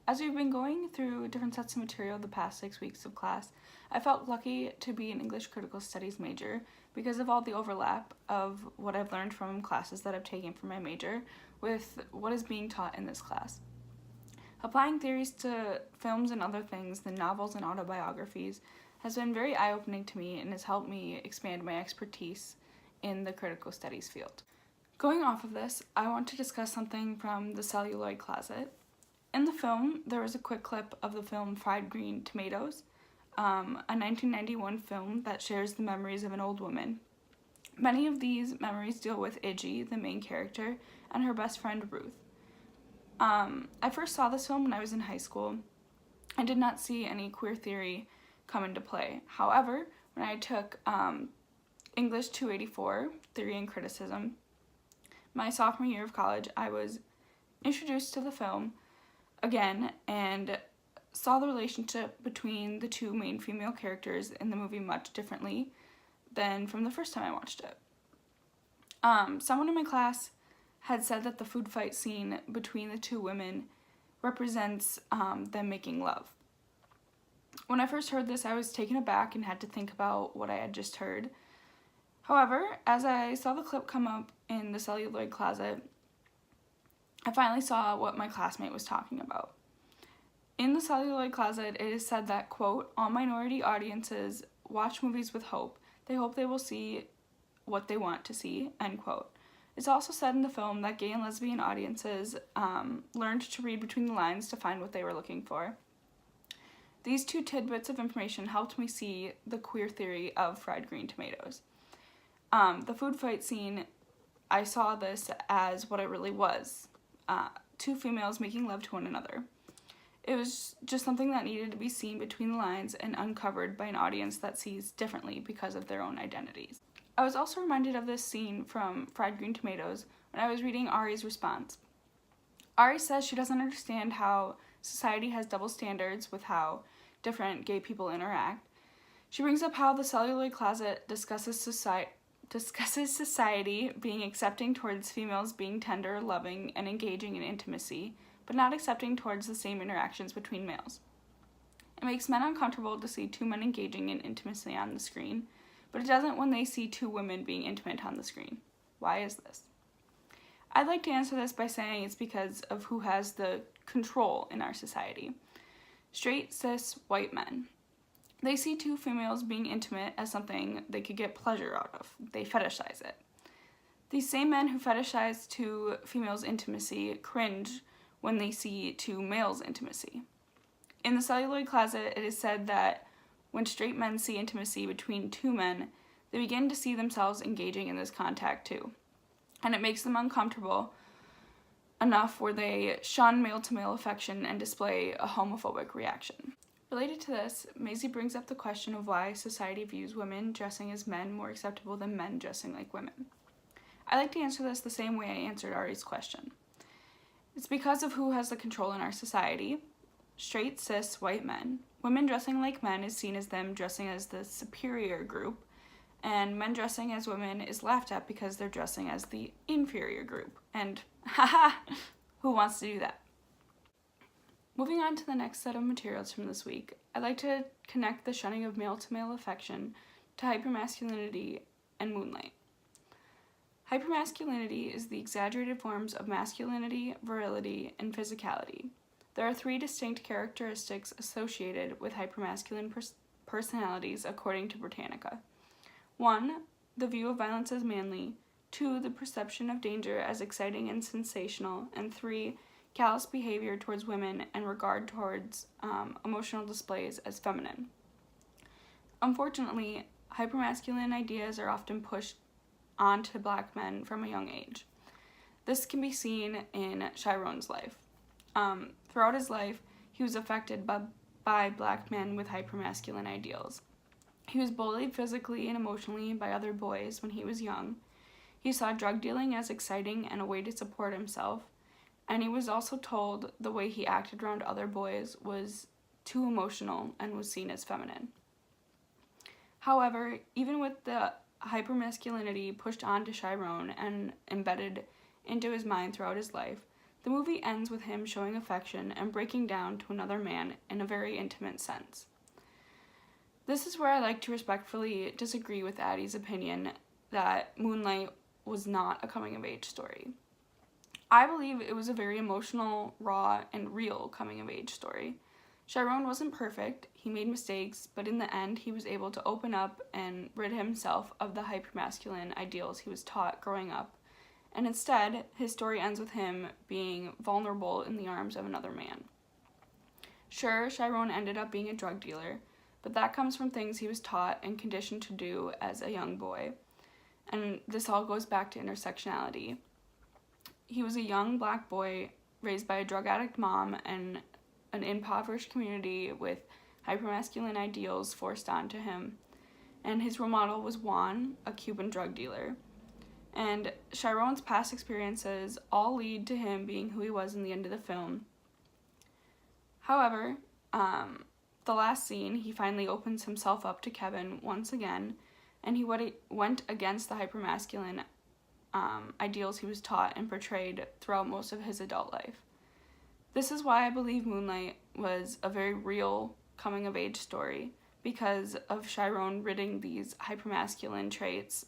As we've been going through different sets of material the past 6 weeks of class, I felt lucky to be an English Critical Studies major because of all the overlap of what I've learned from classes that I've taken for my major with what is being taught in this class. Applying theories to films and other things than novels and autobiographies has been very eye-opening to me and has helped me expand my expertise in the critical studies field. Going off of this, I want to discuss something from The Celluloid Closet. In the film, there was a quick clip of the film Fried Green Tomatoes, a 1991 film that shares the memories of an old woman. Many of these memories deal with Iggy, the main character, and her best friend Ruth. I first saw this film when I was in high school. I did not see any queer theory come into play. However, when I took English 284, Theory and Criticism, my sophomore year of college, I was introduced to the film again and saw the relationship between the two main female characters in the movie much differently than from the first time I watched it. Someone in my class had said that the food fight scene between the two women represents them making love. When I first heard this, I was taken aback and had to think about what I had just heard. However, as I saw the clip come up in The Celluloid Closet, I finally saw what my classmate was talking about. In The Celluloid Closet, it is said that, quote, all minority audiences watch movies with hope. They hope they will see what they want to see, end quote. It's also said in the film that gay and lesbian audiences learned to read between the lines to find what they were looking for. These two tidbits of information helped me see the queer theory of Fried Green Tomatoes. The food fight scene, I saw this as what it really was. Two females making love to one another. It was just something that needed to be seen between the lines and uncovered by an audience that sees differently because of their own identities. I was also reminded of this scene from Fried Green Tomatoes when I was reading Ari's response. Ari says she doesn't understand how society has double standards with how different gay people interact. She brings up how The Celluloid Closet discusses society being accepting towards females being tender, loving, and engaging in intimacy, but not accepting towards the same interactions between males. It makes men uncomfortable to see two men engaging in intimacy on the screen, but it doesn't when they see two women being intimate on the screen. Why is this? I'd like to answer this by saying it's because of who has the control in our society. Straight, cis, white men. They see two females being intimate as something they could get pleasure out of. They fetishize it. These same men who fetishize two females' intimacy cringe when they see two males' intimacy. In The Celluloid Closet, it is said that when straight men see intimacy between two men, they begin to see themselves engaging in this contact too. And it makes them uncomfortable enough where they shun male-to-male affection and display a homophobic reaction. Related to this, Maisie brings up the question of why society views women dressing as men more acceptable than men dressing like women. I like to answer this the same way I answered Ari's question. It's because of who has the control in our society. Straight, cis, white men. Women dressing like men is seen as them dressing as the superior group, and men dressing as women is laughed at because they're dressing as the inferior group. And haha, who wants to do that? Moving on to the next set of materials from this week, I'd like to connect the shunning of male-to-male affection to hypermasculinity and Moonlight. Hypermasculinity is the exaggerated forms of masculinity, virility, and physicality. There are three distinct characteristics associated with hypermasculine personalities according to Britannica. 1. The view of violence as manly. 2. The perception of danger as exciting and sensational. And 3. Callous behavior towards women and regard towards emotional displays as feminine. Unfortunately, hypermasculine ideas are often pushed onto black men from a young age. This can be seen in Chiron's life. Throughout his life, he was affected by black men with hypermasculine ideals. He was bullied physically and emotionally by other boys when he was young. He saw drug dealing as exciting and a way to support himself, and he was also told the way he acted around other boys was too emotional and was seen as feminine. However, even with the hypermasculinity pushed onto Chiron and embedded into his mind throughout his life, The movie ends with him showing affection and breaking down to another man in a very intimate sense. This is where I like to respectfully disagree with Addie's opinion that Moonlight was not a coming-of-age story. I believe it was a very emotional, raw, and real coming-of-age story. Chiron wasn't perfect, he made mistakes, but in the end he was able to open up and rid himself of the hypermasculine ideals he was taught growing up, and instead, his story ends with him being vulnerable in the arms of another man. Sure, Chiron ended up being a drug dealer, but that comes from things he was taught and conditioned to do as a young boy. And this all goes back to intersectionality. He was a young black boy raised by a drug addict mom and an impoverished community with hypermasculine ideals forced onto him. And his role model was Juan, a Cuban drug dealer. And Chiron's past experiences all lead to him being who he was in the end of the film. However, the last scene, he finally opens himself up to Kevin once again, and he went against the hypermasculine ideals he was taught and portrayed throughout most of his adult life. This is why I believe Moonlight was a very real coming-of-age story, because of Chiron ridding these hypermasculine traits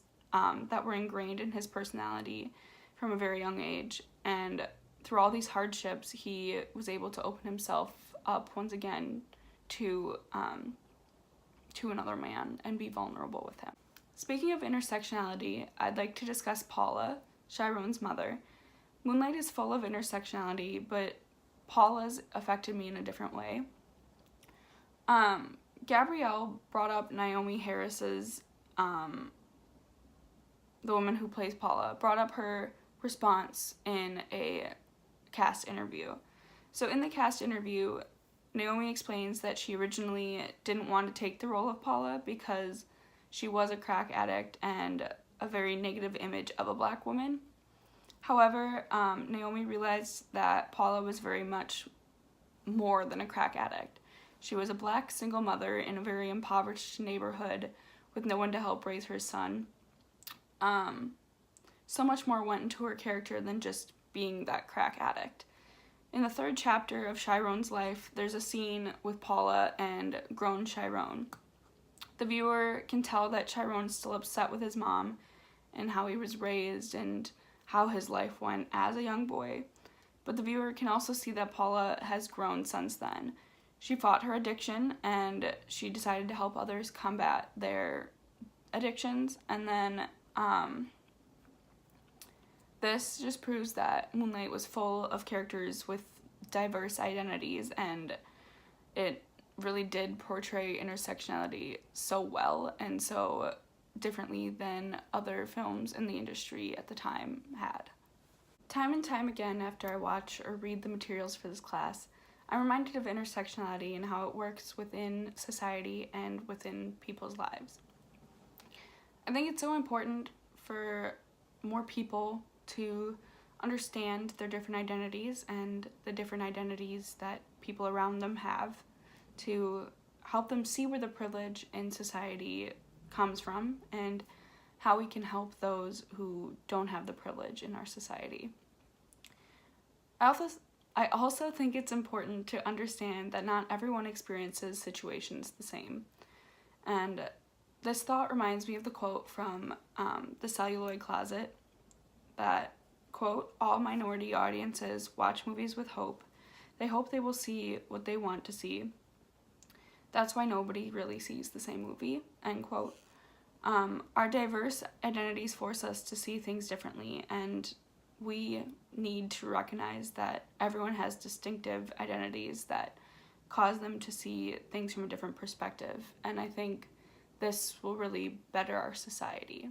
that were ingrained in his personality from a very young age, and through all these hardships, he was able to open himself up once again to another man and be vulnerable with him. Speaking of intersectionality, I'd like to discuss Paula, Chiron's mother. Moonlight is full of intersectionality, but Paula's affected me in a different way. Gabrielle brought up Naomi Harris's, the woman who plays Paula, brought up her response in a cast interview. So in the cast interview, Naomi explains that she originally didn't want to take the role of Paula because she was a crack addict and a very negative image of a black woman. However, Naomi realized that Paula was very much more than a crack addict. She was a black single mother in a very impoverished neighborhood with no one to help raise her son. So much more went into her character than just being that crack addict. In the third chapter of Chiron's life, there's a scene with Paula and grown Chiron. The viewer can tell that Chiron's still upset with his mom and how he was raised and how his life went as a young boy. But the viewer can also see that Paula has grown since then. She fought her addiction and she decided to help others combat their addictions, and then this just proves that Moonlight was full of characters with diverse identities, and it really did portray intersectionality so well and so differently than other films in the industry at the time had. Time and time again, after I watch or read the materials for this class, I'm reminded of intersectionality and how it works within society and within people's lives. I think it's so important for more people to understand their different identities and the different identities that people around them have, to help them see where the privilege in society comes from and how we can help those who don't have the privilege in our society. I also think it's important to understand that not everyone experiences situations the same. And this thought reminds me of the quote from The Celluloid Closet that, quote, "All minority audiences watch movies with hope. They hope they will see what they want to see. That's why nobody really sees the same movie," end quote. Our diverse identities force us to see things differently, and we need to recognize that everyone has distinctive identities that cause them to see things from a different perspective, and I think this will really better our society.